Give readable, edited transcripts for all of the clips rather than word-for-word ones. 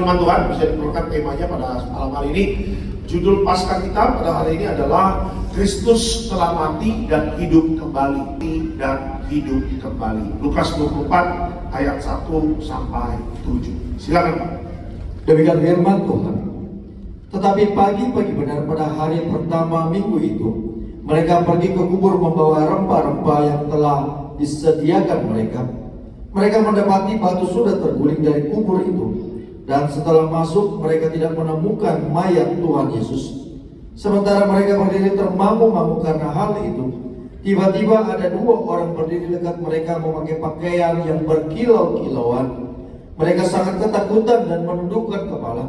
firman Tuhan, bisa diperlukan temanya pada malam hari ini. Judul Paskah kita pada hari ini adalah Kristus telah mati dan hidup kembali. Dan hidup kembali. Lukas 24 ayat 1 sampai 7. Silakan Pak. Demikian firman Tuhan. Tetapi pagi-pagi benar pada hari pertama minggu itu, mereka pergi ke kubur membawa rempah-rempah yang telah disediakan mereka. Mereka mendapati batu sudah terguling dari kubur itu, dan setelah masuk mereka tidak menemukan mayat Tuhan Yesus. Sementara mereka berdiri termangu-mangu karena hal itu, tiba-tiba ada dua orang berdiri dekat mereka memakai pakaian yang berkilau-kilauan. Mereka sangat ketakutan dan menundukkan kepala.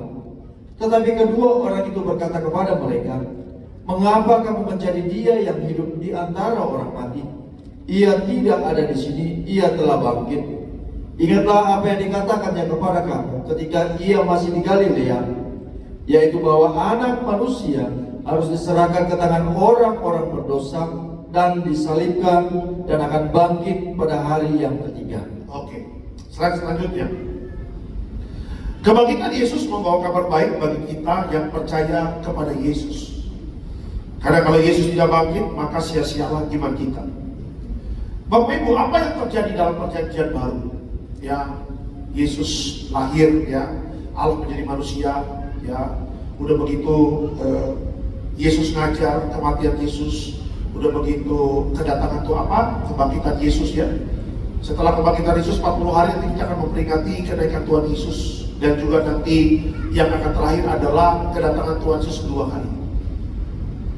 Tetapi kedua orang itu berkata kepada mereka, "Mengapa kamu mencari dia yang hidup di antara orang mati? Ia tidak ada di sini, ia telah bangkit. Ingatlah apa yang dikatakannya kepada kamu ketika ia masih di Galilea, yaitu bahwa anak manusia harus diserahkan ke tangan orang-orang berdosa dan disalibkan dan akan bangkit pada hari yang ketiga." Oke, slide selanjutnya. Kebangkitan Yesus membawa kabar baik bagi kita yang percaya kepada Yesus. Karena kalau Yesus tidak bangkit, maka sia-sialah iman kita. Bapak Ibu, apa yang terjadi dalam perjanjian baru? Ya, Yesus lahir, ya, Allah menjadi manusia, ya. Udah begitu Yesus ngajar, kematian Yesus. Udah begitu kedatangan itu apa? Kebangkitan Yesus, ya. Setelah kebangkitan Yesus 40 hari nanti kita akan memperingati kenaikan Tuhan Yesus. Dan juga nanti yang akan terakhir adalah kedatangan Tuhan Yesus kedua kali.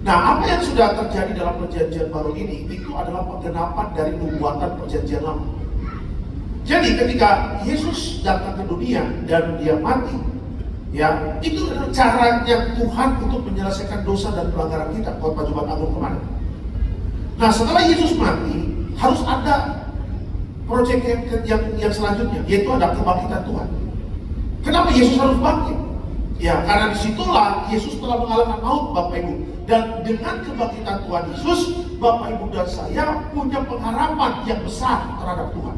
Nah, apa yang sudah terjadi dalam perjanjian baru ini, itu adalah penggenapan dari nubuatan perjanjian lama. Jadi ketika Yesus datang ke dunia dan dia mati, ya, itu adalah caranya Tuhan untuk menyelesaikan dosa dan pelanggaran kita khotbah Jumat Agung kemarin. Nah, setelah Yesus mati, harus ada proyek yang selanjutnya, yaitu ada kebangkitan Tuhan. Kenapa Yesus harus bangkit? Ya, karena disitulah Yesus telah mengalahkan maut, Bapak Ibu. Dan dengan kebangkitan Tuhan Yesus, Bapak Ibu dan saya punya pengharapan yang besar terhadap Tuhan.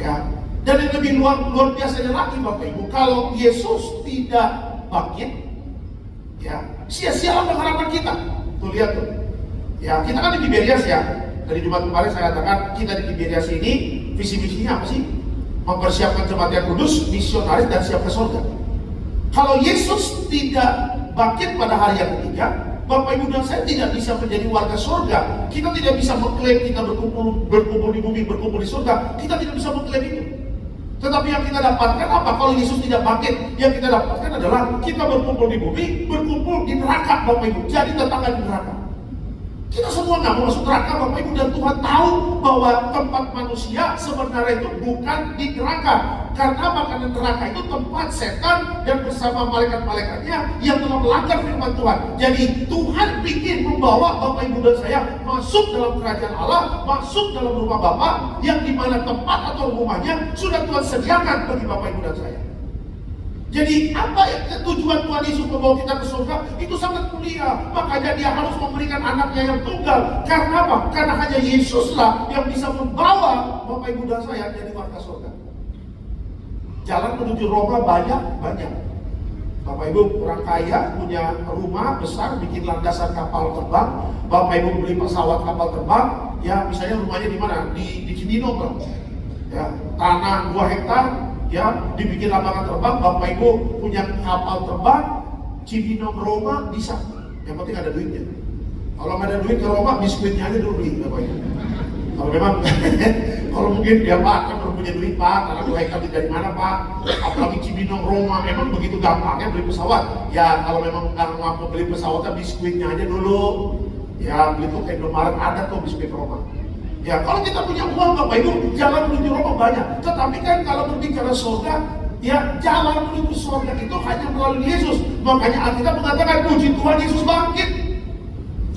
Ya, dan yang lebih luar biasanya lagi, Bapak Ibu, kalau Yesus tidak bangkit, ya, sia-sialah pengharapan kita. Tuh lihat tuh. Ya, kita kan di Tiberias, ya. Dari Jumat kemarin saya katakan kita di Tiberias ini visi-misinya apa sih? Mempersiapkan jemaat yang kudus, misionaris, dan siap ke surga. Kalau Yesus tidak bangkit pada hari yang ketiga, Bapak Ibu dan saya tidak bisa menjadi warga surga. Kita tidak bisa mengklaim kita berkumpul di bumi, berkumpul di surga. Kita tidak bisa mengklaim itu. Tetapi yang kita dapatkan apa? Kalau Yesus tidak bangkit, yang kita dapatkan adalah kita berkumpul di bumi, berkumpul di neraka, Bapak Ibu. Jadi tetangga di neraka. Kita semua nggak mau masuk neraka, Bapak Ibu, dan Tuhan tahu bahwa tempat manusia sebenarnya itu bukan di neraka. Karena apa? Karena neraka itu tempat setan dan bersama malaikat-malaikatnya yang telah melanggar firman Tuhan. Jadi Tuhan ingin membawa Bapak Ibu dan saya masuk dalam kerajaan Allah, masuk dalam rumah Bapa, yang dimana tempat atau rumahnya sudah Tuhan sediakan bagi Bapak Ibu dan saya. Jadi apa yang tujuan Tuhan Yesus membawa kita ke surga itu sangat mulia. Makanya dia harus memberikan anaknya yang tunggal. Karena apa? Karena hanya Yesuslah yang bisa membawa Bapak Ibu dan saya jadi warga surga. Jalan menuju Roma banyak. Bapak Ibu orang kaya punya rumah besar, bikin landasan kapal terbang. Bapak Ibu beli pesawat kapal terbang. Ya, misalnya rumahnya di mana? Di Cibinong, ya, tanah 2 hektar. Ya, dibikin lapangan terbang. Bapak Ibu punya kapal terbang Cibinong Roma bisa. Yang penting ada duitnya. Kalau nggak ada duit ke Roma, biskuitnya aja dulu beli, Bapak Ibu. Kalau memang kalau mungkin ya Pak, kan belum punya duit Pak, karena 2 hektar dari mana Pak? Apalagi Cibinong Roma, memang begitu gampangnya beli pesawat. Ya kalau memang nggak mampu beli pesawatnya, biskuitnya aja dulu. Ya beli tuh kayak Indomaret ada tuh biskuit Roma. Ya, kalau kita punya uang, Bapak Ibu, jalan menuju Roma banyak. Tetapi kan kalau berbicara surga, ya jalan menuju surga itu hanya melalui Yesus. Makanya Alkitab mengatakan puji Tuhan Yesus bangkit.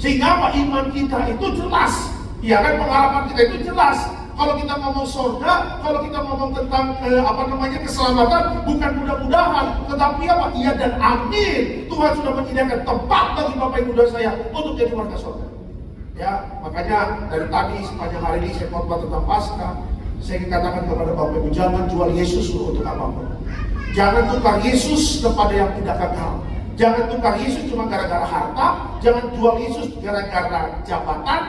Sehingga apa? Iman kita itu jelas. Ya kan, pengharapan kita itu jelas. Kalau kita ngomong surga, kalau kita ngomong tentang keselamatan, bukan mudah-mudahan, tetapi apa? Iya dan amin. Tuhan sudah menyediakan tempat bagi Bapak Ibu dan saya untuk jadi warga surga. Ya, makanya dari tadi sepanjang hari ini saya khotbah tentang Paskah. Saya ingin katakan kepada Bapak Ibu, jangan jual Yesus untuk apapun. Jangan tukar Yesus kepada yang tidak kekal. Jangan tukar Yesus cuma gara-gara harta. Jangan jual Yesus gara-gara jabatan.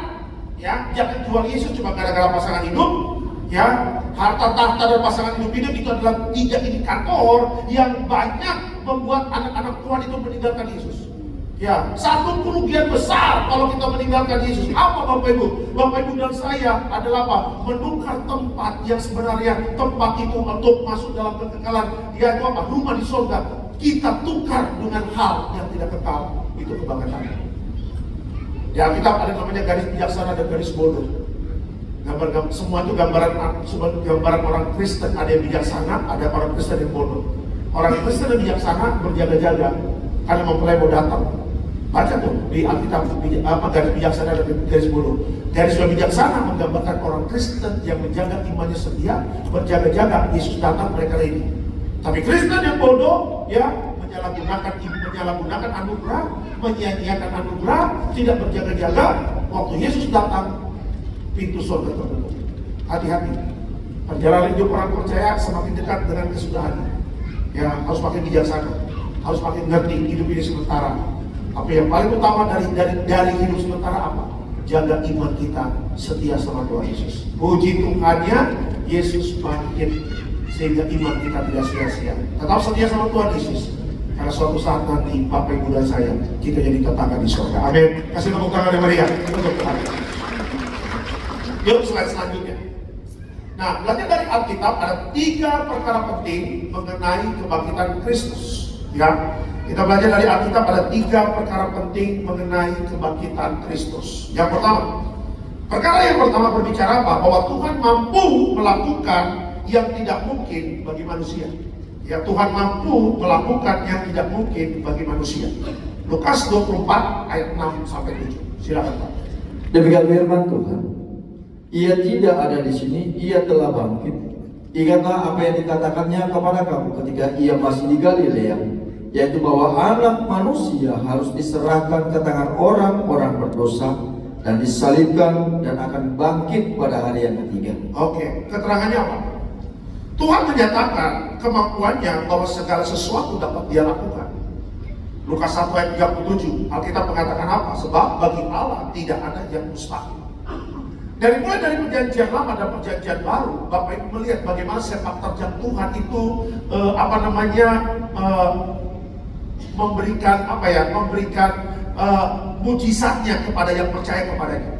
Ya, jangan jual Yesus cuma gara-gara pasangan hidup. Ya, harta, tahta, dan pasangan hidup itu adalah 3 indikator yang banyak membuat anak-anak Tuhan itu meninggalkan Yesus. Ya, satu kerugian besar kalau kita meninggalkan Yesus. Apa Bapak Ibu? Bapak Ibu dan saya adalah apa? Menukar tempat yang sebenarnya tempat itu untuk masuk dalam kekekalan. Yaitu apa? Rumah di surga. Kita tukar dengan hal yang tidak kekal. Itu kebanggaan. Ya, kita ada namanya garis bijaksana dan garis bodoh. Semua itu gambaran orang Kristen. Ada yang bijaksana, ada orang Kristen yang bodoh. Orang Kristen yang bijaksana berjaga-jaga karena mempelai mau datang. Baca tuh di Alkitab garis bijaksana dan garis bodoh. Garis bijaksana menggambarkan orang Kristen yang menjaga imannya setia, berjaga-jaga Yesus datang mereka ready. Tapi Kristen yang bodoh ya menyalahgunakan anugerah, menyia-nyiakan anugerah, tidak berjaga-jaga. Waktu Yesus datang, pintu surga tertutup. Hati-hati. Perjalanan hidup orang percaya semakin dekat dengan kesudahan. Ya, harus pakai bijaksana, harus pakai ngerti hidup ini sementara. Tapi yang paling utama dari hidup sementara apa? Jaga iman kita setia sama Tuhan Yesus. Puji Tuhannya, Yesus bangkit sehingga iman kita tidak sia-sia. Tetap setia sama Tuhan Yesus. Karena suatu saat nanti Bapak Ibu dan saya kita jadi tetangga di surga. Amin. Kasih tepuk tangan yang meriah untuk Tuhan. Yuk slide selanjutnya. Nah, belajar dari Alkitab ada 3 perkara penting mengenai kebangkitan Kristus. Ya. Kita belajar dari Alkitab ada 3 perkara penting mengenai kebangkitan Kristus. Yang perkara yang pertama berbicara bahwa Tuhan mampu melakukan yang tidak mungkin bagi manusia. Ya, Tuhan mampu melakukan yang tidak mungkin bagi manusia. Lukas 24 ayat 6 sampai 7. Silakan Pak. Demikian firman Tuhan. Ia tidak ada di sini, ia telah bangkit. Ingatlah apa yang dikatakannya kepada kamu ketika ia masih di Galilea, yaitu bahwa anak manusia harus diserahkan ke tangan orang-orang berdosa dan disalibkan dan akan bangkit pada hari yang ketiga. Oke, keterangannya apa? Tuhan menyatakan kemampuannya bahwa segala sesuatu dapat dia lakukan. Lukas 1 ayat 37, Alkitab mengatakan apa? Sebab bagi Allah tidak ada yang mustahil. Mulai dari perjanjian lama dan perjanjian baru, Bapak Ibu melihat bagaimana sepak terjang Tuhan itu memberikan mujizatnya kepada yang percaya kepadanya.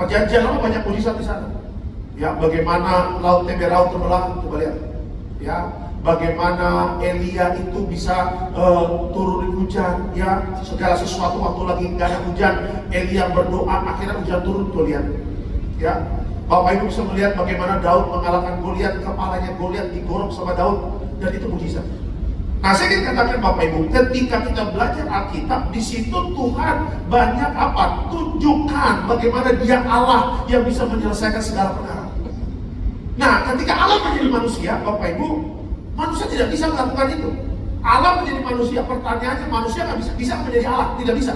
Perjanjian lama banyak mujizat di sana. Ya, bagaimana laut Teberau terbelah, coba lihat. Ya, bagaimana Elia itu bisa turunin hujan. Ya, segala sesuatu waktu lagi nggak ada hujan, Elia berdoa akhirnya hujan turun, tuh lihat. Ya, Bapak Ibu bisa melihat bagaimana Daud mengalahkan Goliat, kepalanya Goliat digorok sama Daud, dan itu mujizat. Nah, saya ingin katakan Bapak Ibu, ketika kita belajar Alkitab, di situ Tuhan banyak tunjukkan bagaimana Dia Allah yang bisa menyelesaikan segala perkara. Nah, ketika Allah menjadi manusia, Bapak Ibu, manusia tidak bisa melakukan itu. Allah menjadi manusia, pertanyaannya manusia nggak bisa menjadi Allah, tidak bisa.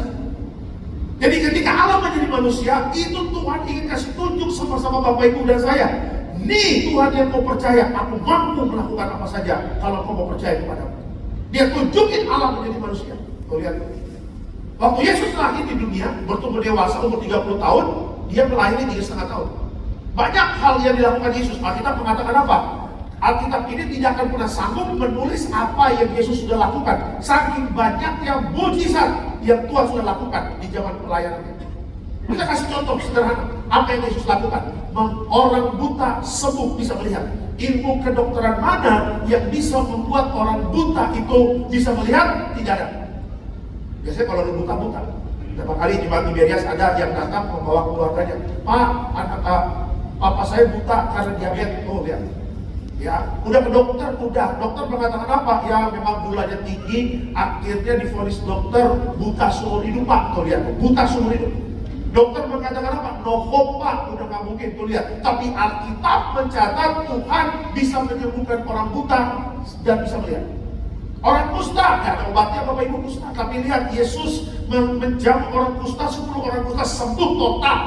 Jadi ketika Allah menjadi manusia, itu Tuhan ingin kasih tunjuk sama-sama Bapak Ibu dan saya. Nih Tuhan yang mau percaya, aku mampu melakukan apa saja kalau kau mau percaya kepadaku. Dia tunjukin Allah menjadi manusia. Kau lihat, waktu Yesus lahir di dunia, bertumbuh dewasa umur 30 tahun, dia melahirkan 3,5 tahun. Banyak hal yang dilakukan Yesus. Alkitab mengatakan apa? Alkitab ini tidak akan pernah sanggup menulis apa yang Yesus sudah lakukan. Saking banyaknya mujizat yang Tuhan sudah lakukan di zaman pelayanannya. Kita kasih contoh sederhana. Apa yang Yesus lakukan? Orang buta sembuh, bisa melihat. Ilmu kedokteran mana yang bisa membuat orang buta itu bisa melihat? Tidak ada. Biasanya kalau orang buta-buta, beberapa kali di Tiberias ada yang datang membawa keluarganya. Pak, papa saya buta karena diabetes. Oh, lihat. Ya, udah ke dokter, dokter mengatakan apa? Ya, memang gulanya tinggi, akhirnya divonis dokter buta seumur hidup, Pak. Tuh lihat, buta seumur hidup. Dokter mengatakan apa? No hope, Pak. Udah nggak mungkin, tuh lihat. Tapi Alkitab mencatat Tuhan bisa menyembuhkan orang buta dan bisa melihat. Orang kusta, nggak ada obatnya Bapak Ibu kusta. Tapi lihat, Yesus menjamu orang kusta, 10 orang kusta sembuh total.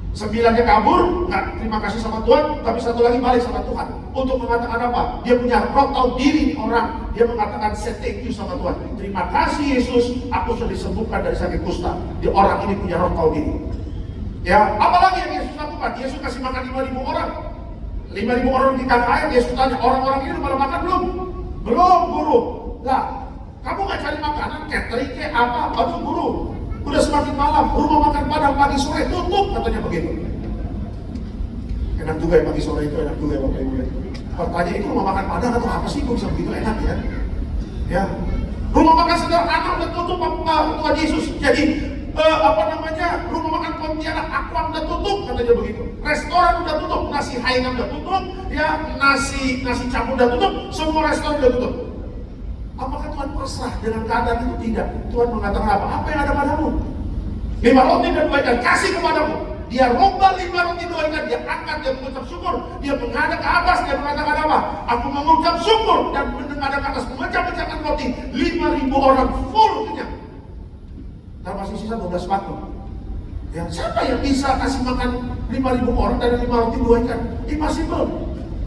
9-nya kabur, nggak terima kasih sama Tuhan, tapi 1 lagi balik sama Tuhan. Untuk mengatakan apa? Dia punya roh tahu diri orang. Dia mengatakan say thank you sama Tuhan. Terima kasih Yesus, aku sudah disembuhkan dari sakit kusta. Dia orang ini punya roh tahu diri. Ya, apalagi yang Yesus lakukan? Yesus kasih makan 5.000 orang. 5.000 orang di KKR, Yesus tanya, orang-orang ini udah makan belum? Belum, guru. Lah, kamu nggak cari makanan, catering kayak apa? Aduh guru, udah semakin malam, rumah makan Padang pagi sore tutup, katanya begitu. Enak juga ya pagi sore itu, enak juga ya Bapak Ibu. Pertanyaan itu rumah makan Padang atau apa sih kok bisa begitu enak ya? Ya, rumah makan sederhana udah tutup Tuhan Yesus. Jadi rumah makan Pontianak Aquam udah tutup, katanya begitu. Restoran udah tutup, nasi Hainam udah tutup, ya nasi campur udah tutup, semua restoran udah tutup. Apakah Tuhan pasrah dengan keadaan itu? Tidak. Tuhan mengatakan apa? Apa yang ada padamu? 5 roti dan 2 ikan, kasih kepadamu. Dia rombak 5 roti 2 ikan, dia angkat, dia mengucap syukur. Dia menghadap ke atas, dia mengatakan apa? Aku mengucap syukur dan menghadap ke atas, memecah-mecahkan roti. 5.000 orang full kenyang. Dan masih sisa 12 batu. Yang siapa yang bisa kasih makan 5.000 orang dari 5 roti 2 ikan? Impossible.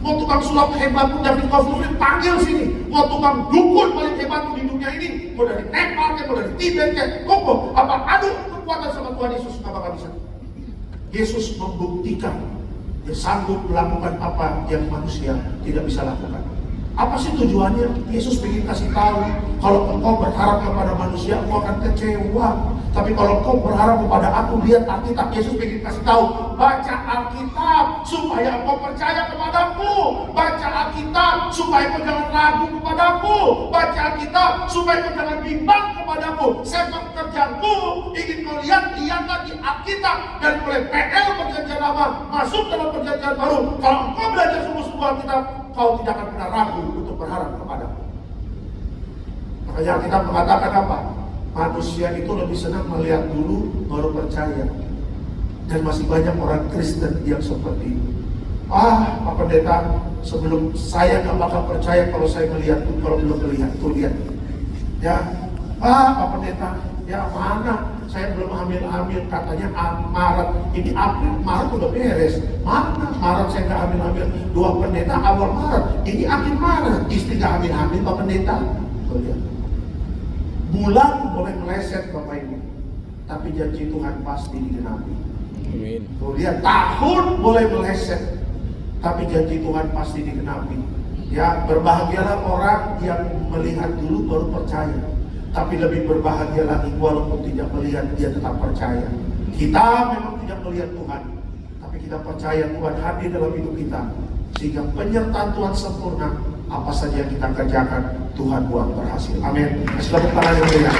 Mau tukang sulap hebat pun David Koflurin panggil sini. Mau tukang dukun paling hebat pun di dunia ini, mau dari Nepal mau dari Tibet Kongo, apa adu kekuatan sama Tuhan Yesus nggak bakal bisa. Yesus membuktikan dia sanggup melakukan apa yang manusia tidak bisa lakukan. Apa sih tujuannya? Yesus ingin kasih tahu, kalau engkau berharap kepada manusia, engkau akan kecewa. Tapi kalau engkau berharap kepada aku, lihat Alkitab. Yesus ingin kasih tahu, baca Alkitab supaya engkau percaya kepadaku. Baca Alkitab supaya engkau jangan ragu kepadaku. Baca Alkitab supaya engkau jangan bimbang kepadaku. Sepak kerjaku ingin kau lihatlah di Alkitab dari mulai PL perjanjian lama masuk dalam perjanjian baru. Kalau engkau belajar sungguh-sungguh Alkitab, kau tidak akan pernah ragu untuk berharap kepadaku. Makanya kita mengatakan apa? Manusia itu lebih senang melihat dulu baru percaya. Dan masih banyak orang Kristen yang seperti itu. Pak Pendeta, sebelum saya nggak bakal percaya kalau saya melihat tuh, kalau belum melihat tuh lihat. Ya, Pak Pendeta, ya mana? Saya belum hamil katanya Maret. Ini April, Maret udah beres. Mana Maret saya nggak hamil. 2 pendeta awal Maret. Ini akhir Maret. Istri nggak hamil, Pak Pendeta. Tuh lihat. Bulan boleh meleset Bapak Ibu, tapi janji Tuhan pasti digenapi. Amin. Tuh lihat, tahun boleh meleset, tapi janji Tuhan pasti digenapi. Ya, berbahagialah orang yang melihat dulu baru percaya. Tapi lebih berbahagia lagi walaupun tidak melihat, dia tetap percaya. Kita memang tidak melihat Tuhan, tapi kita percaya Tuhan hadir dalam hidup kita, sehingga penyertaan Tuhan sempurna. Apa saja yang kita kerjakan, Tuhan buat berhasil. Amin. Selamat tangan yang mulia.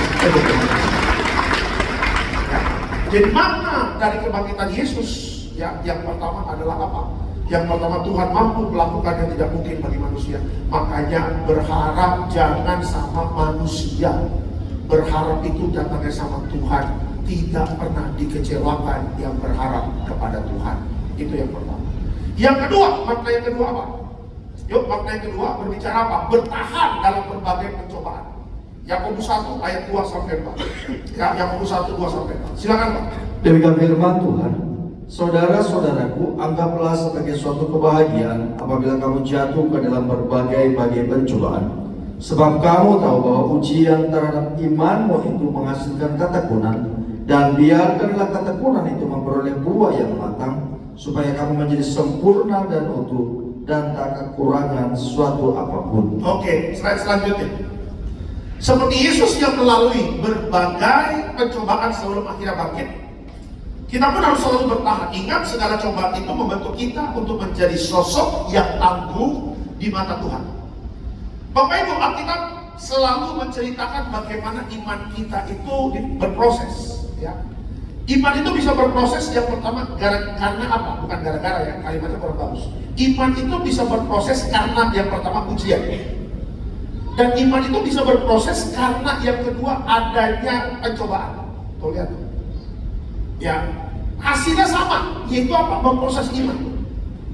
Jadi makna dari kebangkitan Yesus, ya, yang pertama adalah apa? Yang pertama, Tuhan mampu melakukan yang tidak mungkin bagi manusia. Makanya berharap jangan sama manusia. Berharap itu datangnya sama Tuhan. Tidak pernah dikecewakan yang berharap kepada Tuhan. Itu yang pertama. Yang kedua, makna yang kedua apa? Yuk, makna yang kedua berbicara apa? Bertahan dalam berbagai pencobaan. Yakobus 1 ayat 2 sampai 4. Ya, Yakobus 1 2 sampai 4. Silakan Pak. Demikian firman Tuhan. Saudara-saudaraku, anggaplah sebagai suatu kebahagiaan apabila kamu jatuh ke dalam berbagai pencobaan. Sebab kamu tahu bahwa ujian terhadap imanmu itu menghasilkan ketekunan, dan biarkanlah ketekunan itu memperoleh buah yang matang, supaya kamu menjadi sempurna dan utuh dan tak kekurangan suatu apapun. Oke, slide selanjutnya. Seperti Yesus yang melalui berbagai pencobaan sebelum akhirnya bangkit, kita pun harus selalu bertahan. Ingat, segala cobaan itu membentuk kita untuk menjadi sosok yang tangguh di mata Tuhan. Bapak Ibu, Alkitab selalu menceritakan bagaimana iman kita itu berproses. Ya. Iman itu bisa berproses yang pertama karena apa? Bukan gara-gara ya, kalimatnya kurang bagus. Iman itu bisa berproses karena yang pertama ujian. Dan iman itu bisa berproses karena yang kedua adanya pencobaan. Tuh lihat. Ya, hasilnya sama, yaitu apa? Memproses iman.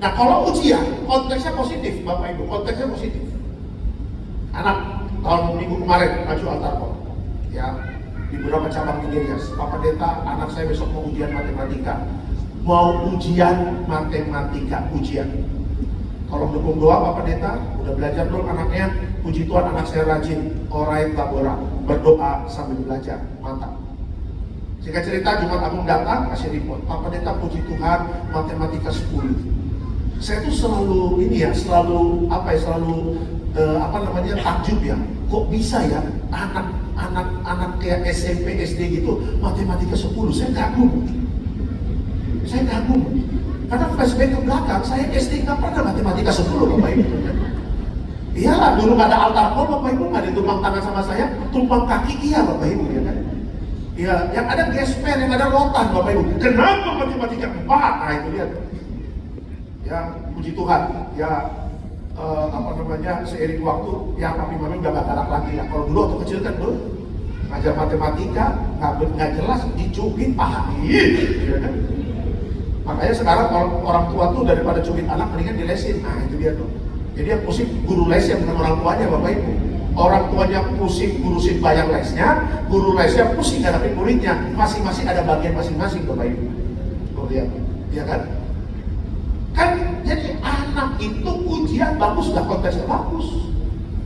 Nah, kalau ujian, konteksnya positif, Bapak Ibu, konteksnya positif. Anak tahun minggu kemarin maju altar kok. Ya, di beberapa cabang Indonesia, Pak Pendeta, anak saya besok mau ujian matematika. mau ujian matematika, ujian. Tolong dukung doa Pak Pendeta, udah belajar belum anaknya? Puji Tuhan anak saya rajin, orai labora, berdoa sambil belajar, mantap. Singkat cerita Jumat Agung datang, kasih report, Pak Pendeta puji Tuhan matematika 10. Saya tuh selalu selalu takjub ya, kok bisa ya anak kayak SMP, SD gitu matematika 10, saya kagum. Karena flashback ke belakang, saya SD nggak pernah matematika 10 Bapak Ibu. Iyalah, dulu nggak ada altar call Bapak Ibu, nggak ditumpang tangan sama saya, tumpang kaki iya Bapak Ibu, ya kan? Ya, yang ada gesper, yang ada rotan Bapak Ibu. Kenapa matematika 4? Nah itu lihat. Ya, puji Tuhan. Ya, seiring waktu, ya papi mami udah gak galak lagi ya. Kalau dulu waktu kecil kan dulu ngajar matematika, nggak jelas, dicubit paha. Ya kan? Makanya sekarang orang tua tuh daripada cubit anak mendingan dilesin. Nah itu dia tuh. Jadi yang pusing guru lesnya bukan orang tuanya Bapak Ibu. Orang tuanya pusing ngurusin bayar lesnya, guru lesnya pusing ngadepin muridnya. Masing-masing ada bagian masing-masing Bapak Ibu. Tuh lihat, ya kan? Kan jadi anak itu ujian bagus, lah kontesnya bagus.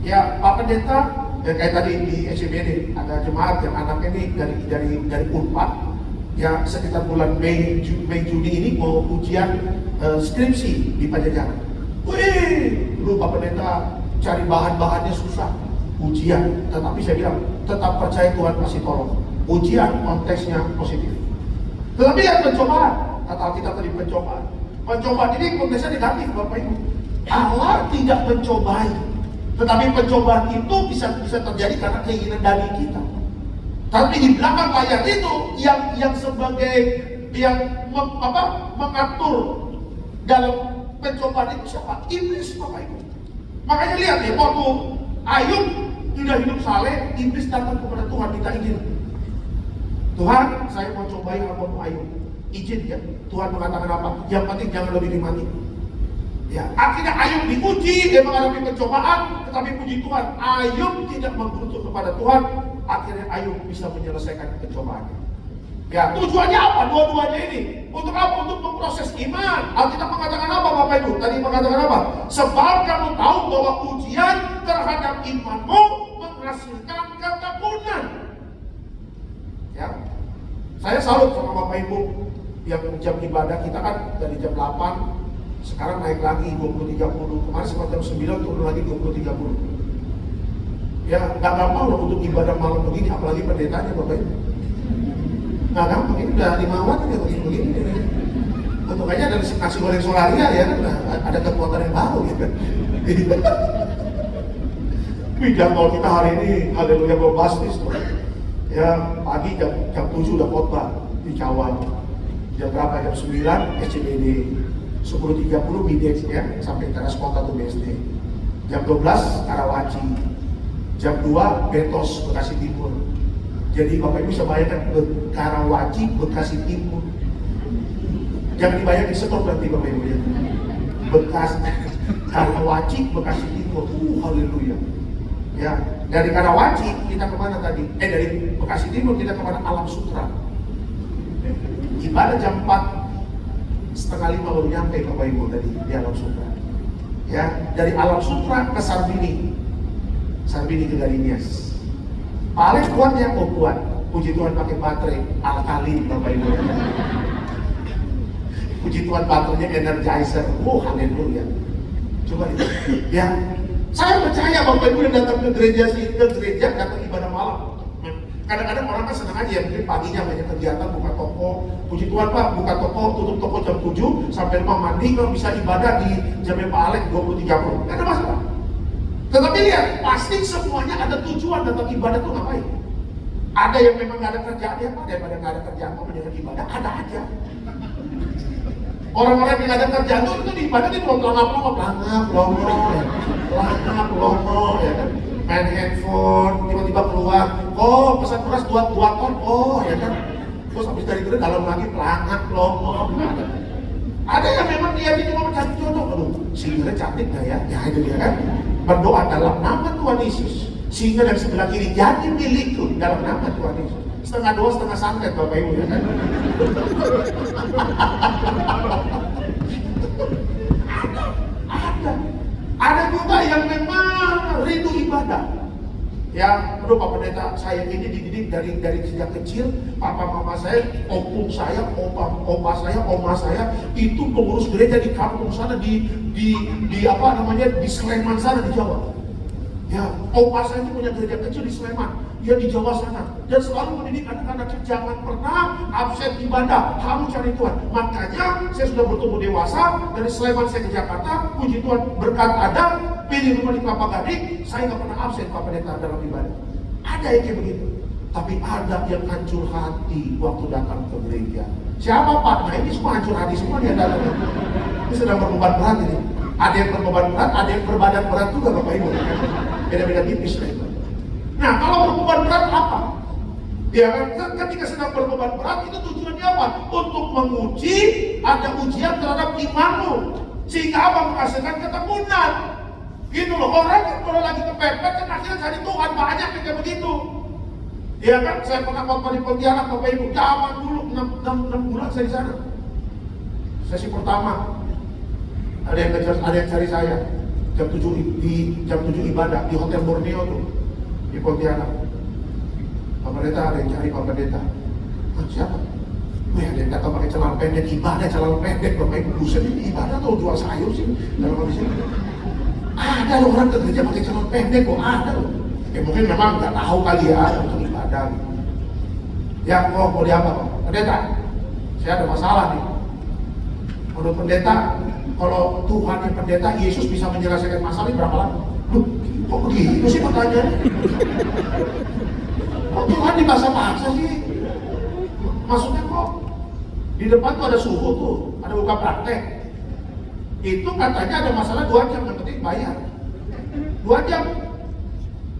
Ya Pak Pendeta, ya, kayak tadi di SCBD ada jemaat yang anaknya ini dari Unpad. Ya sekitar bulan Mei Juni ini mau ujian skripsi di Pajajaran. Wih, dulu Pak Pendeta cari bahan-bahannya susah. Ujian, tetapi saya bilang tetap percaya Tuhan masih tolong. Ujian konteksnya positif. Tetapi yang pencobaan, kata kita tadi pencobaan. Pencobaan ini konteksnya negatif Bapak Ibu. Allah tidak mencobai, tetapi pencobaan itu bisa terjadi karena keinginan dari kita. Tapi di belakang layar itu yang sebagai mengatur dalam pencobaan itu siapa? Iblis Bapak Ibu. Makanya lihat ya, waktu Ayub sudah hidup saleh, iblis datang kepada Tuhan minta izin. Tuhan, saya mau cobai hambamu Ayub. Izin ya. Tuhan mengatakan apa? Yang penting jangan lebih dimati. Ya, akhirnya Ayub diuji, dia mengalami pencobaan, tetapi puji Tuhan, Ayub tidak mengutuk kepada Tuhan. Akhirnya Ayub bisa menyelesaikan pencobaannya. Ya, tujuannya apa? Dua-duanya ini. Untuk apa? Untuk memproses iman. Alkitab mengatakan apa Bapak Ibu? Tadi mengatakan apa? Sebab kamu tahu bahwa ujian terhadap imanmu menghasilkan ketekunan. Ya, saya salut sama Bapak Ibu yang jam ibadah kita kan dari jam 8 sekarang naik lagi 20-30. Kemarin sempat jam 9 turun lagi 20-30. Ya, gak gampang loh untuk ibadah malam begini, apalagi pendetanya Bapak Ibu. Gak gampang, ini udah 5 watt ya begini. Untuk aja ada nasi goreng solaria ya kan, ada kekuatan yang baru gitu. Tapi jadwal kita hari ini, haleluya bombastis tuh. Ya, pagi jam 7 udah khotbah di Cawang. Jam berapa? Jam 9 SCBD. 10.30 Bidex ya, sampai teras kota tuh BSD. Jam 12 Karawaci. Jam 2 Betos Bekasi Timur. Jadi Bapak Ibu bisa bayangkan Karawaci Bekasi Timur. Jangan dibayangin setor nanti Bapak Ibu ya. Karawaci Bekasi Timur. Haleluya. Ya, dari Karawaci kita kemana tadi? Dari Bekasi Timur kita kemana? Alam Sutra. Ibadah jam 4:30 baru nyampe Bapak Ibu tadi di Alam Sutra. Ya, dari Alam Sutra ke Sarbini ke Garinias. Paling kuat yang kuat. Puji Tuhan pakai baterai alkalin Bapak Ibu. Puji Tuhan baterainya energizer. Haleluya. Coba itu. Ya, saya percaya Bapak Ibu yang datang ke gereja datang ibadah malam. Kadang-kadang orang kan senang aja ya, mungkin paginya banyak kegiatan buka toko. Puji Tuhan Pak, buka toko, tutup toko jam 7 sampai rumah mandi, kalau bisa ibadah di jamnya Pak Alek 20-30. Gak ada masalah. Tetapi lihat, pasti semuanya ada tujuan datang ibadah tuh ngapain? Ada yang memang gak ada kerjaan ya Pak, daripada gak ada kerjaan kok menjaga ibadah, ada aja. Orang-orang yang gak ada kerjaan tuh itu di ibadah dia pelangap lomo, ya kan? Main handphone, tiba-tiba keluar, pesan beras 2 ton, ya kan? Terus habis dari itu dalam lagi pelangap lomo. Ada yang memang dia cuma mencari jodoh, aduh, singernya cantik gak ya? Ya itu dia kan? Berdoa dalam nama Tuhan Yesus, singa dan sebelah kiri jadi milikku dalam nama Tuhan Yesus. setengah doa setengah santet Bapak Ibu ya kan. Ada juga yang memang rindu ibadah. Ya, aduh Pak Pendeta, saya ini dididik dari sejak kecil, papa mama saya, opung saya, opa saya, oma saya itu pengurus gereja di kampung sana di apa namanya di Sleman sana di Jawa. Ya, opa saya itu punya gereja kecil di Sleman, dia di Jawa sana, dan selalu mendidik anak-anaknya jangan pernah absen ibadah, kamu cari Tuhan. Makanya saya sudah bertumbuh dewasa, dari Sleman saya ke Jakarta, puji Tuhan berkat ada, pilih rumah di Kelapa Gading, saya nggak pernah absen Pak Pendeta dalam ibadah. Ada yang kayak begitu, tapi ada yang hancur hati waktu datang ke gereja. Siapa Pak? Nah ini semua hancur hati semua dia datang. Ini sedang berbeban berat ini. Ada yang berbeban berat, ada yang berbadan berat juga Bapak Ibu. Beda-beda tipis lah itu. Nah kalau berbeban berat apa? Ya kan ketika sedang berbeban berat itu tujuannya apa? Untuk menguji, ada ujian terhadap imanmu, sehingga apa menghasilkan keteguhan. Gitu loh, orang kan kalau lagi kepepet kan akhirnya cari Tuhan, banyak yang kayak begitu. Ya kan, saya pernah khotbah di Pontianak Bapak Ibu, zaman dulu 6 bulan saya di sana. Sesi pertama, ada yang cari saya jam 7 ibadah di Hotel Borneo tuh di Pontianak. Pak Pendeta ada yang cari Pak Pendeta. Siapa? Wih, ada yang datang pakai celana pendek ibadah, celana pendek Bapak Ibu. Buset, ini ibadah atau jual sayur sih dalam habis ini? Ada loh orang ke gereja pakai celana pendek kok, ada loh. Ya mungkin memang nggak tahu kali ya untuk ibadah. Ya, mau diapa Pak? Pendeta, saya ada masalah nih. Menurut pendeta, kalau Tuhan yang pendeta, Yesus bisa menyelesaikan masalah ini berapa lama? Loh, kok begitu sih pertanyaannya? Kok Tuhan dipaksa-paksa sih? Maksudnya kok di depan tuh ada suhu tuh, ada buka praktek. Itu katanya ada masalah 2 jam, yang penting bayar 2 jam.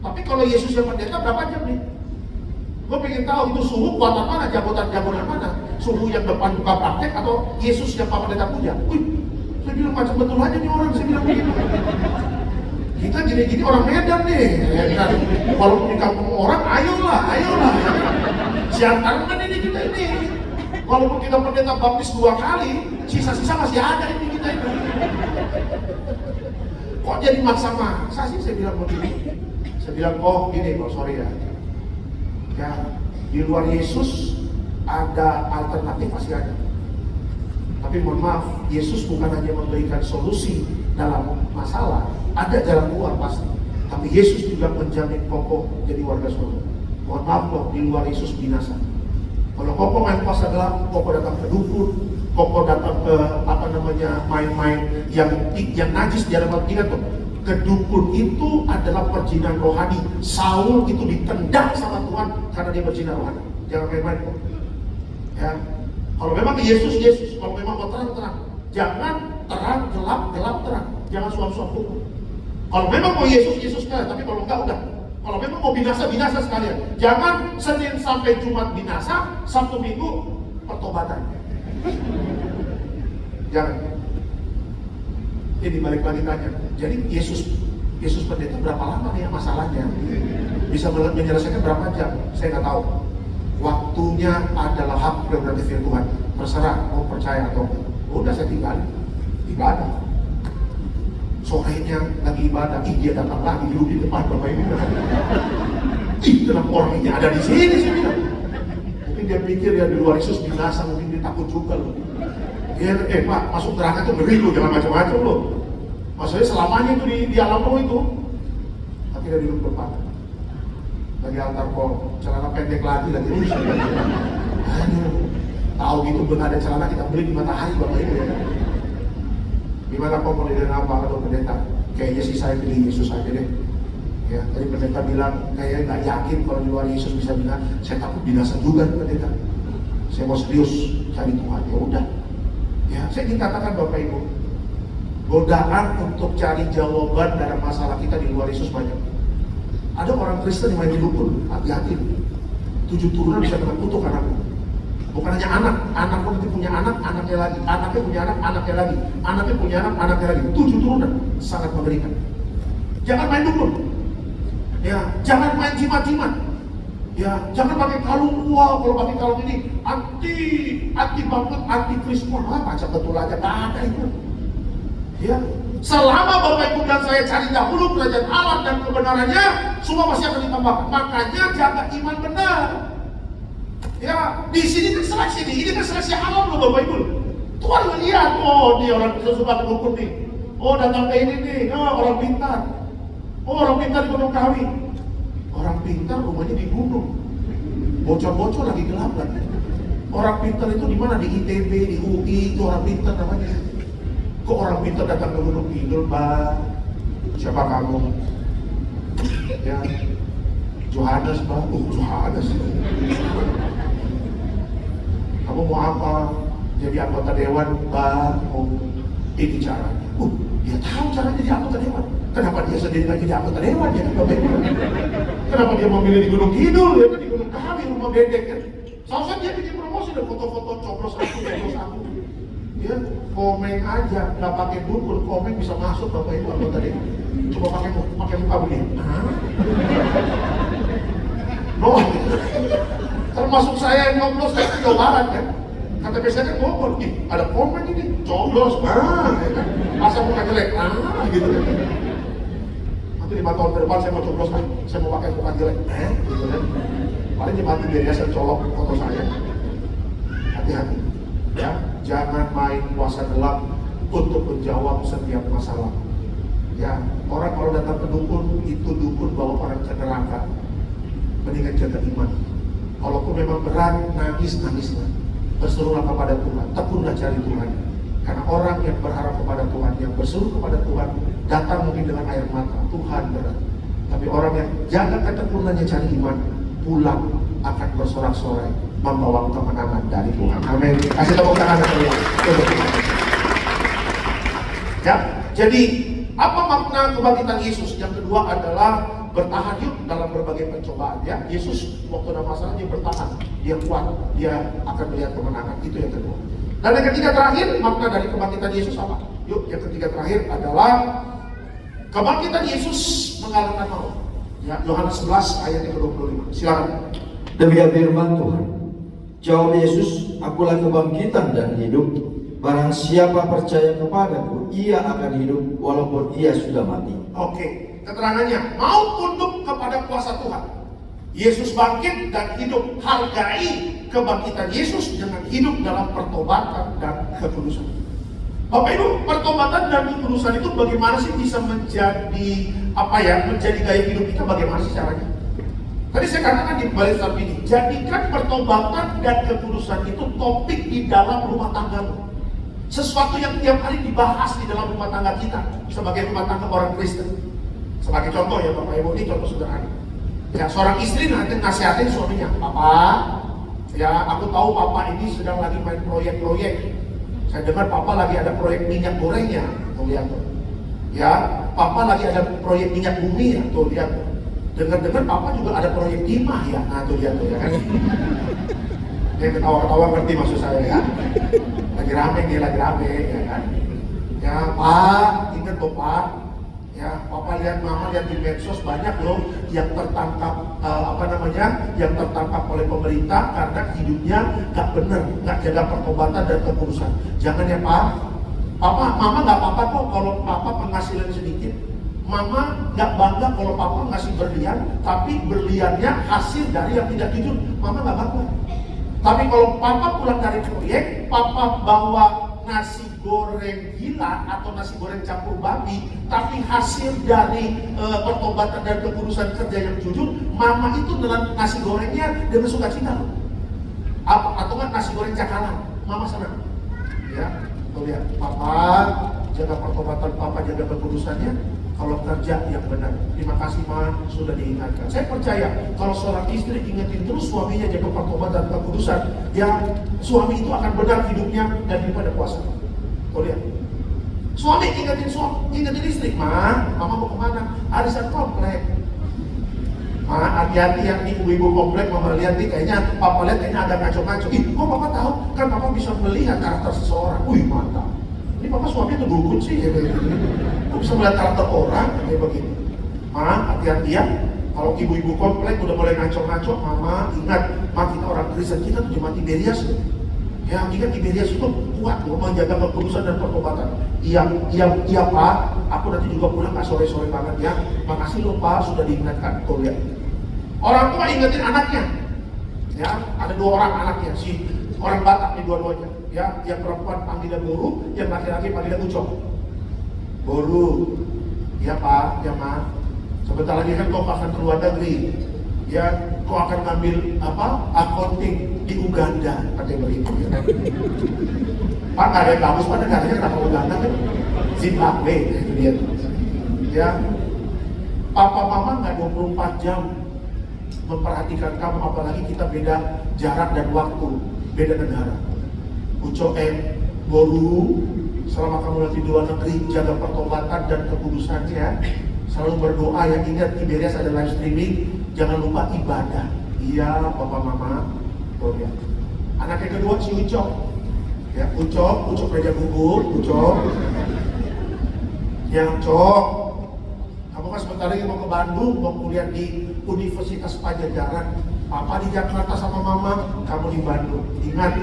Tapi kalau Yesus yang pendeta berapa jam nih? Gue pengen tahu itu suhu kuatan mana, jagoan mana? Suhu yang depan buka praktek atau Yesus yang Pak Pendeta puja? Wih, saya bilang macam betul aja nih orang, saya bilang begitu. Kita gini-gini orang Medan nih, ya kan? Walaupun di kampung orang, ayolah. Siantar ini kita ini. Walaupun kita pendeta baptis 2 kali, sisa-sisa masih ada ini kita itu. Kok jadi maksa-maksa sih, saya bilang begini. Saya bilang, oh gini kok, sorry ya. Ya, di luar Yesus ada alternatif pasti ada. Tapi mohon maaf, Yesus bukan hanya memberikan solusi dalam masalah, ada jalan keluar pasti. Tapi Yesus juga menjamin kokoh jadi warga surga. Mohon maaf loh, di luar Yesus binasa. Kalau kokoh main pasar gelap, kokoh datang ke dukun, kokoh datang ke main-main yang najis di hadapan kita tuh. Kedukun itu adalah perjinan rohani. Saul itu ditendang sama Tuhan karena dia berzina rohani. Jangan main-main kok. Ya, kalau memang Yesus, kalau memang mau terang. Jangan terang, gelap, terang. Jangan suap-suap hukum. Kalau memang mau Yesus sekalian, tapi kalau enggak udah. Kalau memang mau binasa sekalian. Jangan Senin sampai Jumat binasa, Sabtu Minggu pertobatan. Jangan. Ini balik lagi tanya. Jadi Yesus pendeta berapa lama nih masalahnya? Bisa menyelesaikan berapa jam? Saya nggak tahu. Waktunya adalah hak prerogatif Tuhan. Terserah mau percaya atau enggak. Udah saya tinggalin ibadah. Sorenya lagi ibadah, dia datang lagi duduk di depan Bapak Ibu. Kenapa orang ini ada di sini sih bilang? Mungkin dia pikir dia di luar Yesus binasa, mungkin dia takut juga loh. Ya, Pak, masuk neraka tuh ngeri loh, jangan macam-macam loh. Maksudnya selamanya itu di alam roh itu. Akhirnya duduk depan. Lagi altar kok, celana pendek lagi rusak. Aduh, tahu gitu belum ada celana kita beli di Matahari Bapak Ibu ya. Gimana kok mau dengan apa atau pendeta? Kayaknya sih saya pilih Yesus aja deh. Ya, tadi pendeta bilang kayaknya nggak yakin kalau di luar Yesus bisa bilang, saya takut binasa juga pendeta. Saya mau serius cari Tuhan. Ya udah. Ya, saya ingin katakan Bapak Ibu, godaan untuk cari jawaban dalam masalah kita di luar Yesus banyak. Ada orang Kristen yang main dukun, hati-hati. 7 turunan bisa kena kutuk anakku. Bukan hanya anak pun nanti punya anak, anaknya lagi, anaknya punya anak, anaknya lagi, anaknya punya anak, anaknya lagi. 7 turunan, sangat mengerikan. Jangan main dukun. Ya, jangan main jimat-jimat. Ya, jangan pakai kalung. Wah, kalau pakai kalung ini anti banget, anti Kristus. Baca betul aja, nggak ada itu. Ya, selama Bapak Ibu dan saya cari dahulu kerajaan Allah dan kebenarannya, semua pasti akan ditambahkan. Makanya jaga iman benar. Ya, di sini kan seleksi nih, ini kan seleksi alam loh Bapak Ibu. Tuhan melihat, oh dia orang suka dukun nih. Oh datang ke ini nih, oh, orang pintar. Oh orang pintar di Gunung Kawi. Orang pintar rumahnya di gunung, bocor-bocor lagi gelap kan. Orang pintar itu di mana? Di ITB, di UI, itu orang pintar namanya. Kok orang pintar datang ke Gunung Kidul, Pak? Siapa kamu? Ya, Johannes, Pak. Johannes. Kamu mau apa? Jadi anggota dewan, Pak. Oh, ini caranya. Dia tahu caranya jadi anggota dewan. Kenapa dia sendiri lagi jadi anggota dewan? Ya, kenapa dia memilih di Gunung Kidul? Ya, di Gunung Kawi, rumah bedek kan? Seharusnya dia bikin promosi dan foto-foto coblos aku. Ya, komen aja, nggak pakai dukun, komen bisa masuk Bapak Ibu anggota dewan. Coba pakai muka begini. No, termasuk saya yang nyoblos dari Jawa Barat kan. Kata biasanya Bogor, ada komen ini, coblos, ya kan? Masa muka jelek, gitu kan. Nanti 5 tahun ke depan saya mau coblos, saya mau pakai muka jelek, gitu kan. Paling dimati biar saya colok foto saya. Hati-hati, ya, jangan main puasa gelap untuk menjawab setiap masalah. Ya, orang kalau datang ke dukun, itu dukun bawa orang ke neraka. Mendingan jaga iman. Kalaupun memang berat, nangislah. Berserulah kepada Tuhan, tekunlah cari Tuhan. Karena orang yang berharap kepada Tuhan, yang berseru kepada Tuhan, datang mungkin dengan air mata, Tuhan berat. Tapi orang yang jaga ketekunannya cari iman, pulang akan bersorak-sorai, membawa kemenangan dari Tuhan. Amin. Kasih tepuk tangan kalian. Ya, jadi apa makna kebangkitan Yesus? Yang kedua adalah bertahan yuk dalam berbagai pencobaan. Ya, Yesus waktu ada masalah dia bertahan, dia kuat, dia akan melihat kemenangan. Itu yang kedua. Dan yang ketiga terakhir, makna dari kebangkitan Yesus apa? Yuk, yang ketiga terakhir adalah kebangkitan Yesus mengalahkan maut. Ya, Yohanes 11 ayat yang ke-25. Silakan. Demikian firman Tuhan. Jawab Yesus, akulah kebangkitan dan hidup. Barang siapa percaya kepadaku, ia akan hidup walaupun ia sudah mati. Oke, keterangannya, maut tunduk kepada kuasa Tuhan. Yesus bangkit dan hidup. Hargai kebangkitan Yesus dengan hidup dalam pertobatan dan kekudusan. Bapak Ibu, pertobatan dan kekudusan itu bagaimana sih bisa menjadi menjadi gaya hidup kita? Bagaimana sih caranya? Tadi saya katakan di balik saat ini, jadikan pertobatan dan kekudusan itu topik di dalam rumah tanggamu. Sesuatu yang tiap hari dibahas di dalam rumah tangga kita sebagai rumah tangga orang Kristen. Sebagai contoh ya Bapak Ibu, ini contoh sederhana. Ya, seorang istri nanti nasihatin suaminya, Papa, ya aku tahu Papa ini sedang lagi main proyek-proyek. Saya dengar Papa lagi ada proyek minyak gorengnya, tuh lihat tuh. Ya, Papa lagi ada proyek minyak bumi ya, tuh lihat tuh. Dengar-dengar Papa juga ada proyek timah ya, nah tuh lihat tuh ya kan. Dia ketawa-ketawa ngerti maksud saya ya. Lagi rame ya kan. Ya Pak, ingat loh Pak. Ya, Papa lihat, Mama lihat di medsos banyak loh yang tertangkap yang tertangkap oleh pemerintah karena hidupnya nggak benar, nggak jaga pertobatan dan kekudusan. Jangan ya Pak. Mama nggak apa-apa kok kalau Papa penghasilan sedikit. Mama nggak bangga kalau Papa ngasih berlian, tapi berliannya hasil dari yang tidak jujur. Mama nggak bangga. Tapi kalau Papa pulang dari proyek, Papa bawa nasi goreng gila atau nasi goreng campur babi, tapi hasil dari pertobatan dan kekudusan kerja yang jujur, Mama itu dengan nasi gorengnya dengan sukacita. Atau nggak nasi goreng cakalang, Mama senang. Ya, tuh lihat, Papa jaga pertobatan, Papa jaga kekudusannya. Kalau kerja yang benar. Terima kasih Ma, sudah diingatkan. Saya percaya kalau seorang istri ingetin terus suaminya jaga pertobatan dan kekudusan, ya suami itu akan benar hidupnya dan daripada puasa. Oh lihat, suami ingetin istri, Ma, Mama mau kemana? Arisan komplek. Ma, hati-hati ya, ini ibu-ibu komplek, Mama lihat nih kayaknya, Papa lihat kayaknya ada ngaco-ngaco. Kok Papa tahu? Kan Papa bisa melihat karakter seseorang. Mantap. Ini Papa suami itu dukun sih ya, kok bisa melihat karakter orang kayak begitu. Ma, hati-hati ya. Kalau ibu-ibu komplek udah mulai ngaco-ngaco, mama ingat, kita orang Kristen, kita tuh jemaat Tiberias loh. Ya, ingat Tiberias itu kuat loh, menjaga kekudusan dan pertobatan. Iya Pak, aku nanti juga pulang gak sore-sore banget ya. Makasih loh Pak, sudah diingatkan. Tuh lihat, orang tua ingetin anaknya. Ya, ada 2 orang anaknya, si orang Batak nih dua-duanya. Ya, yang perempuan panggilnya Boru, yang laki-laki panggilnya Ucok. Boru, ya Pak, ya Ma. Sebentar lagi kan kau akan keluar negeri. Ya, kau akan ngambil accounting di Uganda, katanya begitu. Ya. Pak, nggak ada yang bagus, Pak, negaranya kenapa Uganda kan? Zimbabwe, itu dia. Ya, Papa Mama nggak 24 jam memperhatikan kamu, apalagi kita beda jarak dan waktu, beda negara. Boru, selama kamu nanti di luar negeri, jaga pertobatan dan kekudusannya. Selalu berdoa, yang ingat Tiberias ada live streaming, jangan lupa ibadah. Iya, Papa Mama. Oh ya. Anak yang kedua si Ucok. Ya, Ucok meja gugur, Ucok. Yang Cok, kamu kan sebentar lagi mau ke Bandung, mau kuliah di Universitas Pajajaran. Papa di Jakarta sama Mama, kamu di Bandung. Ingat,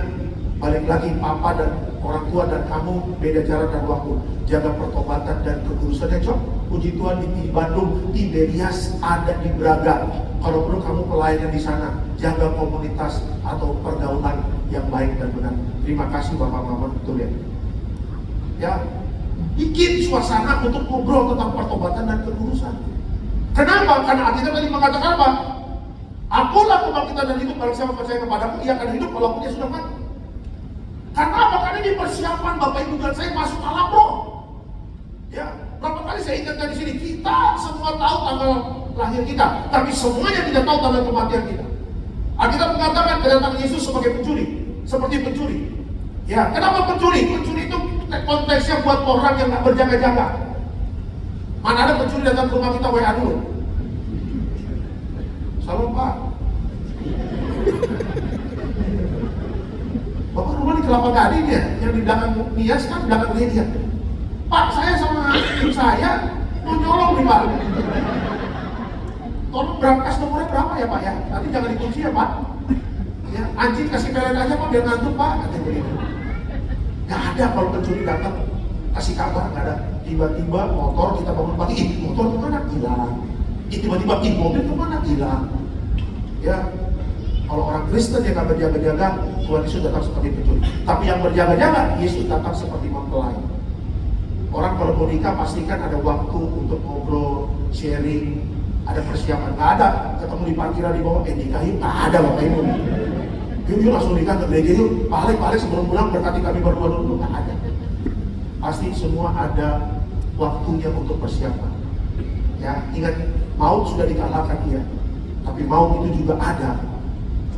balik lagi Papa dan orang tua dan kamu beda jarak dan waktu. Jaga pertobatan dan kekudusannya, Cok. Puji Tuhan di Bandung, Tiberias ada di Braga. Kalau perlu kamu pelayanan di sana, jaga komunitas atau pergaulan yang baik dan benar. Terima kasih Bapak Mama, betul ya. Ya, bikin suasana untuk ngobrol tentang pertobatan dan kekudusan. Kenapa? Karena Alkitab tadi mengatakan apa? Akulah kebangkitan dan hidup, barang siapa percaya kepadaku, ia akan hidup walaupun dia sudah mati. Karena apa? Karena ini persiapan Bapak Ibu dan saya masuk alam roh. Ya, berapa kali saya ingatkan di sini, kita semua tahu tanggal lahir kita, tapi semuanya tidak tahu tanggal kematian kita. Alkitab mengatakan kedatangan Yesus sebagai pencuri, seperti pencuri. Ya, kenapa pencuri? Pencuri itu konteksnya buat orang yang nggak berjaga-jaga. Mana ada pencuri datang ke rumah kita, WA dulu. Salam Pak. Bapak rumah di Kelapa Gading ya, yang di belakang Nias kan belakang dia. Pak, saya sama ibu saya mau nyolong nih Pak. Tolong berangkas nomornya berapa ya Pak ya? Nanti jangan dikunci ya Pak. Ya, anjing kasih pelet aja Pak biar ngantuk Pak. Katanya begitu. Gak ada kalau pencuri datang kasih kabar, gak ada. Tiba-tiba motor kita bangun pagi, motor kemana? Hilang. Tiba-tiba mobil kemana? Hilang. Ya, kalau orang Kristen yang gak berjaga-jaga, Tuhan Yesus datang seperti pencuri. Tapi yang berjaga-jaga, Yesus datang seperti mempelai. Orang kalau mau nikah pastikan ada waktu untuk ngobrol, sharing, ada persiapan. Gak ada, ketemu di parkiran di bawah, nikah yuk, gak ada Bapak Ibu. Yuk langsung nikah ke gereja yuk, balik sebelum pulang berkati kami berdua dulu, gak ada. Pasti semua ada waktunya untuk persiapan. Ya, ingat, maut sudah dikalahkan dia, tapi maut itu juga ada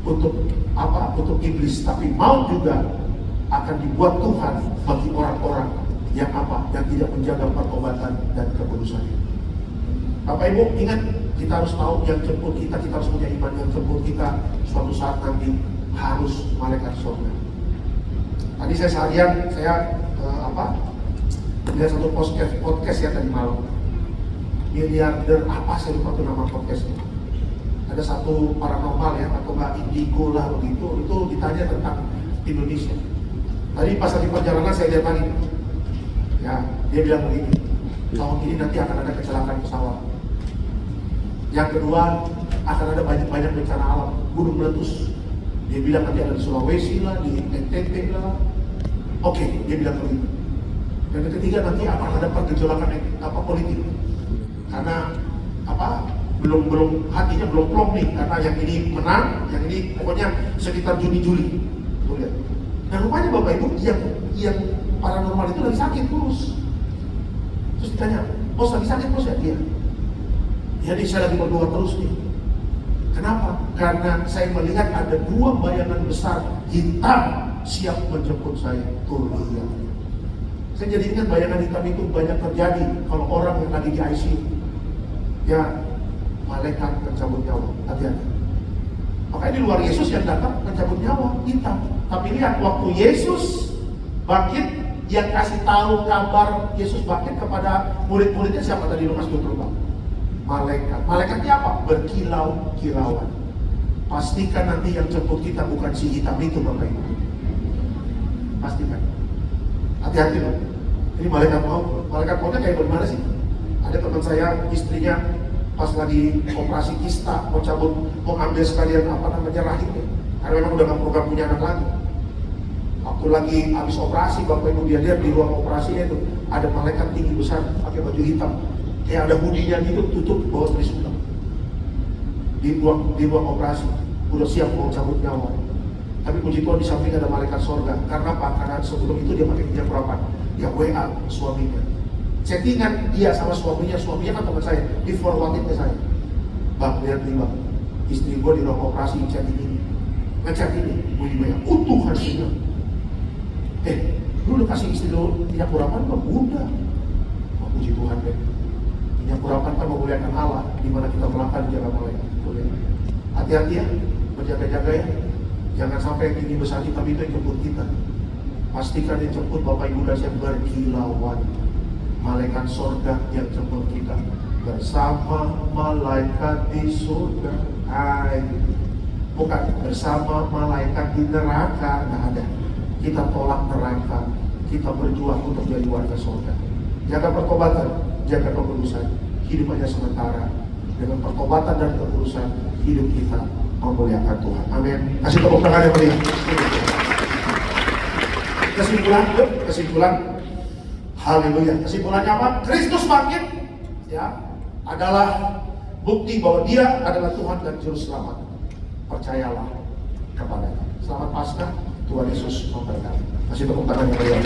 untuk apa? Untuk iblis. Tapi maut juga akan dibuat Tuhan bagi orang-orang yang apa? Yang tidak menjaga pertobatan dan kekudusan. Bapak Ibu ingat, kita harus tahu yang jemput kita harus punya iman yang jemput kita suatu saat nanti harus malaikat surga. Tadi saya seharian melihat satu podcast ya tadi malam. Miliarder apa saya lupa tuh nama podcastnya. Ada satu paranormal ya atau nggak indigo lah begitu, itu ditanya tentang Indonesia. Tadi pas lagi perjalanan saya lihat lagi, ya dia bilang begini, tahun ini nanti akan ada kecelakaan pesawat. Yang kedua akan ada banyak bencana alam, gunung meletus. Dia bilang nanti ada di Sulawesi lah, di NTT lah. Oke, dia bilang begitu. Dan yang ketiga nanti akan ada pergejolakan politik. Karena belum hatinya belum plong nih, karena yang ini menang, yang ini pokoknya sekitar Juni-Juli. Tuh lihat. Nah rupanya Bapak Ibu yang paranormal itu lagi sakit terus. Terus ditanya, bos lagi sakit bos ya? Iya. Jadi saya lagi berdoa terus nih. Kenapa? Karena saya melihat ada 2 bayangan besar hitam siap menjemput saya. Tuh lihat. Saya jadi ingat bayangan hitam itu banyak terjadi kalau orang yang lagi di ICU. Ya, malaikat pencabut nyawa, hati-hati. Makanya di luar Yesus yang datang pencabut nyawa, hitam. Tapi lihat, waktu Yesus bangkit, yang kasih tahu kabar Yesus bangkit kepada murid-muridnya siapa tadi Lukas 24? malaikat. Malaikatnya apa? Berkilau-kilauan. Pastikan nanti yang jemput kita bukan si hitam itu, Bapak Ibu. Pastikan. Hati-hati loh. Ini malaikat mautnya kayak bagaimana sih? Ada teman saya, istrinya pas lagi operasi kista, mau ambil sekalian rahimnya. Karena memang udah gak program punya anak lagi. Waktu lagi habis operasi, Bapak Ibu, dia lihat di ruang operasinya itu ada malaikat tinggi besar pakai baju hitam, kayak ada hoodie-nya gitu, tutup bawa trisula. Di ruang operasi, udah siap mau cabut nyawa. Tapi puji Tuhan di samping ada malaikat sorga. Karena apa? Karena sebelum itu dia pakai hijab rapat. Dia WA suaminya. Chattingan dia sama suaminya kan teman saya, di forwardin ke saya. Bang, lihat nih bang, istri gue di ruang operasi chatting ini, ngechat ini, bunyi banyak, Tuhan ini. Lu udah kasih istri lu minyak urapan bang? Udah. Oh, puji Tuhan deh. Minyak urapan kan memuliakan Allah, di mana kita melakukan jaga malaikat. Hati-hati ya, berjaga-jaga ya. Jangan sampai yang tinggi besar kita itu yang jemput kita. Pastikan yang jemput Bapak Ibu dan yang berkilauan. Malaikat surga yang jemput kita bersama malaikat di surga. Bukan bersama malaikat di neraka, nggak ada. Kita tolak neraka, kita berjuang untuk jadi warga surga. Jaga pertobatan, jaga kekudusan. Hidup hanya sementara. Dengan pertobatan dan kekudusan, hidup kita memuliakan Tuhan. Amin. Kasih tepuk tangan yang meriah. Kesimpulan. Haleluya. Kesimpulannya apa? Kristus bangkit ya adalah bukti bahwa Dia adalah Tuhan dan Juru Selamat. Percayalah kepadanya. Selamat Paskah. Tuhan Yesus memberkati. Kasih tepuk tangan yang meriah.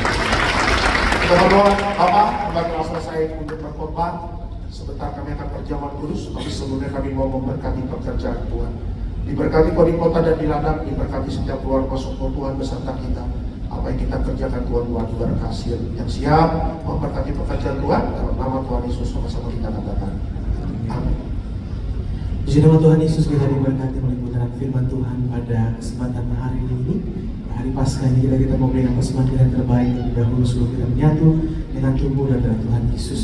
Kita berdoa. Bapak, hamba telah selesai untuk berkhotbah. Sebentar kami akan berjamaah kudus, tapi sebelumnya kami mau memberkati pekerjaan Tuhan. Diberkati kau di kota dan di ladang, diberkati setiap keluarga sukma Tuhan beserta kita. Apa yang kita kerjakan Tuhan berhasil. Yang siap memberkati pekerjaan Tuhan, dalam nama Tuhan Yesus sama-sama kita katakan. Amin. Puji nama Tuhan Yesus, kita diberkati oleh kebenaran firman Tuhan pada kesempatan hari ini. Hari Paskah ini kita mau berikan persembahan yang terbaik terlebih dahulu sebelum kita menyatu dengan tubuh dan darah Tuhan Yesus.